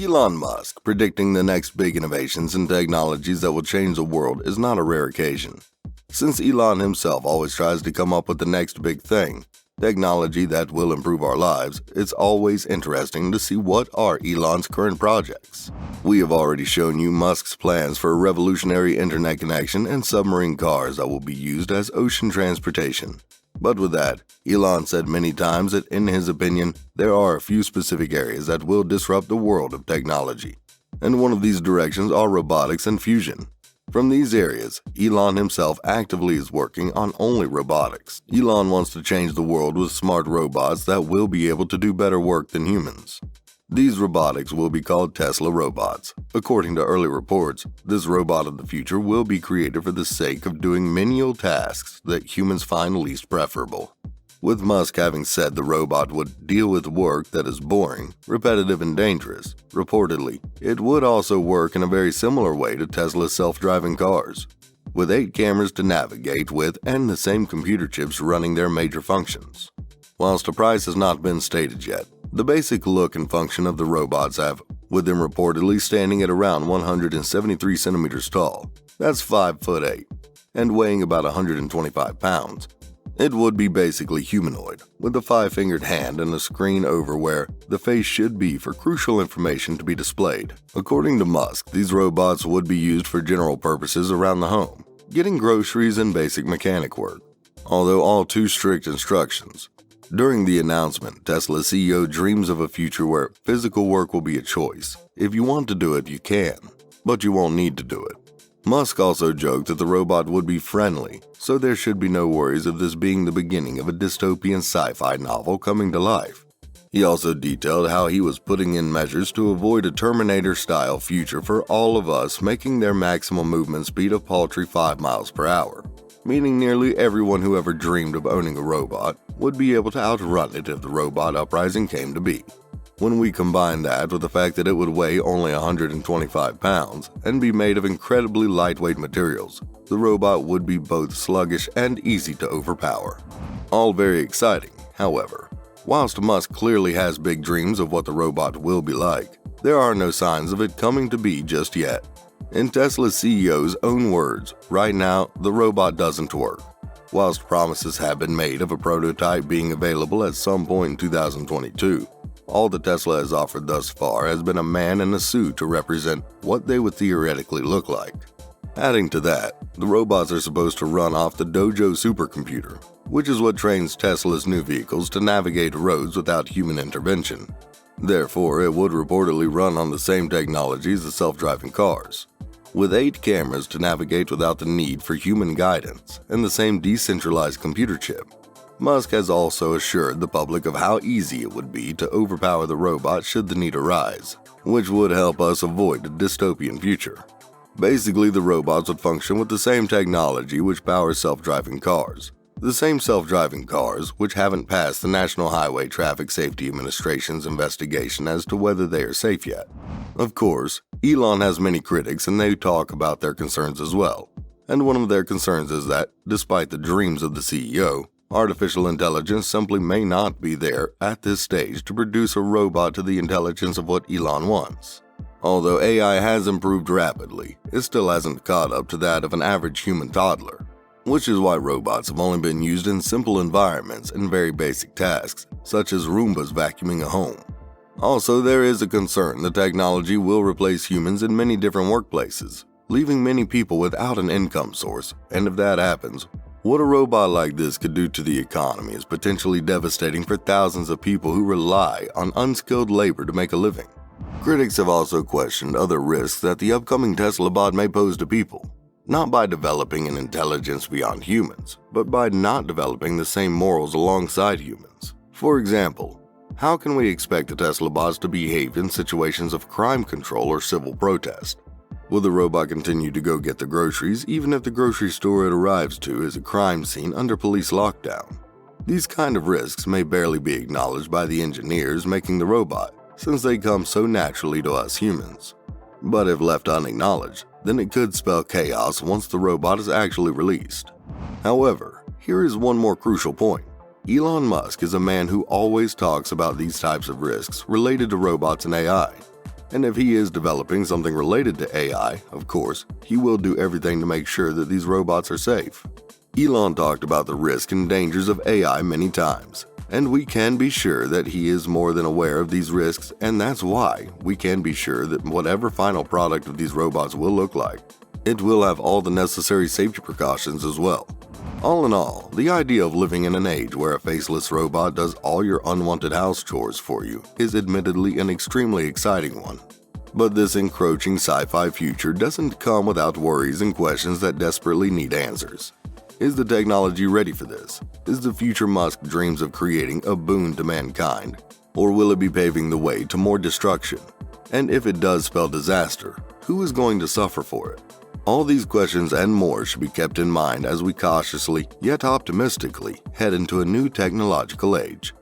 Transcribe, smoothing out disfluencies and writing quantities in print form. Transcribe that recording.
Elon Musk predicting the next big innovations and technologies that will change the world is not a rare occasion. Since Elon himself always tries to come up with the next big thing, technology that will improve our lives, it's always interesting to see what are Elon's current projects. We have already shown you Musk's plans for a revolutionary internet connection and submarine cars that will be used as ocean transportation. But with that, Elon said many times that in his opinion, there are a few specific areas that will disrupt the world of technology. And one of these directions are robotics and fusion. From these areas, Elon himself actively is working on only robotics. Elon wants to change the world with smart robots that will be able to do better work than humans. These robotics will be called Tesla robots. According to early reports, this robot of the future will be created for the sake of doing menial tasks that humans find least preferable. With Musk having said the robot would deal with work that is boring, repetitive, and dangerous, reportedly, it would also work in a very similar way to Tesla's self-driving cars, with 8 cameras to navigate with and the same computer chips running their major functions. Whilst a price has not been stated yet, the basic look and function of the robots have, with them reportedly standing at around 173 centimeters tall, that's 5'8", and weighing about 125 pounds. It would be basically humanoid, with a 5-fingered hand and a screen over where the face should be for crucial information to be displayed. According to Musk, these robots would be used for general purposes around the home, getting groceries and basic mechanic work, although all too strict instructions. During the announcement, Tesla CEO dreams of a future where physical work will be a choice. If you want to do it, you can, but you won't need to do it. Musk also joked that the robot would be friendly, so there should be no worries of this being the beginning of a dystopian sci-fi novel coming to life. He also detailed how he was putting in measures to avoid a Terminator-style future for all of us, making their maximum movement speed a paltry 5 miles per hour. Meaning nearly everyone who ever dreamed of owning a robot would be able to outrun it if the robot uprising came to be. When we combine that with the fact that it would weigh only 125 pounds and be made of incredibly lightweight materials, the robot would be both sluggish and easy to overpower. All very exciting, however. Whilst Musk clearly has big dreams of what the robot will be like, there are no signs of it coming to be just yet. In Tesla's CEO's own words, right now, the robot doesn't work. Whilst promises have been made of a prototype being available at some point in 2022, all that Tesla has offered thus far has been a man in a suit to represent what they would theoretically look like. Adding to that, the robots are supposed to run off the Dojo supercomputer, which is what trains Tesla's new vehicles to navigate roads without human intervention. Therefore, it would reportedly run on the same technology as the self-driving cars, with 8 cameras to navigate without the need for human guidance and the same decentralized computer chip. Musk has also assured the public of how easy it would be to overpower the robot should the need arise, which would help us avoid a dystopian future. Basically, the robots would function with the same technology which powers self-driving cars. The same self-driving cars which haven't passed the National Highway Traffic Safety Administration's investigation as to whether they are safe yet. Of course, Elon has many critics and they talk about their concerns as well. And one of their concerns is that, despite the dreams of the CEO, artificial intelligence simply may not be there at this stage to produce a robot to the intelligence of what Elon wants. Although AI has improved rapidly, it still hasn't caught up to that of an average human toddler, which is why robots have only been used in simple environments and very basic tasks, such as Roombas vacuuming a home. Also, there is a concern the technology will replace humans in many different workplaces, leaving many people without an income source, and if that happens, what a robot like this could do to the economy is potentially devastating for thousands of people who rely on unskilled labor to make a living. Critics have also questioned other risks that the upcoming Tesla bot may pose to people, not by developing an intelligence beyond humans, but by not developing the same morals alongside humans. For example, how can we expect the Tesla bots to behave in situations of crime control or civil protest? Will the robot continue to go get the groceries even if the grocery store it arrives to is a crime scene under police lockdown? These kind of risks may barely be acknowledged by the engineers making the robot, since they come so naturally to us humans. But if left unacknowledged, then it could spell chaos once the robot is actually released. However, here is one more crucial point. Elon Musk is a man who always talks about these types of risks related to robots and AI. And if he is developing something related to AI, of course, he will do everything to make sure that these robots are safe. Elon talked about the risks and dangers of AI many times, and we can be sure that he is more than aware of these risks, and that's why we can be sure that whatever final product of these robots will look like, it will have all the necessary safety precautions as well. All in all, the idea of living in an age where a faceless robot does all your unwanted house chores for you is admittedly an extremely exciting one. But this encroaching sci-fi future doesn't come without worries and questions that desperately need answers. Is the technology ready for this? Is the future Musk dreams of creating a boon to mankind? Or will it be paving the way to more destruction? And if it does spell disaster, who is going to suffer for it? All these questions and more should be kept in mind as we cautiously, yet optimistically, head into a new technological age.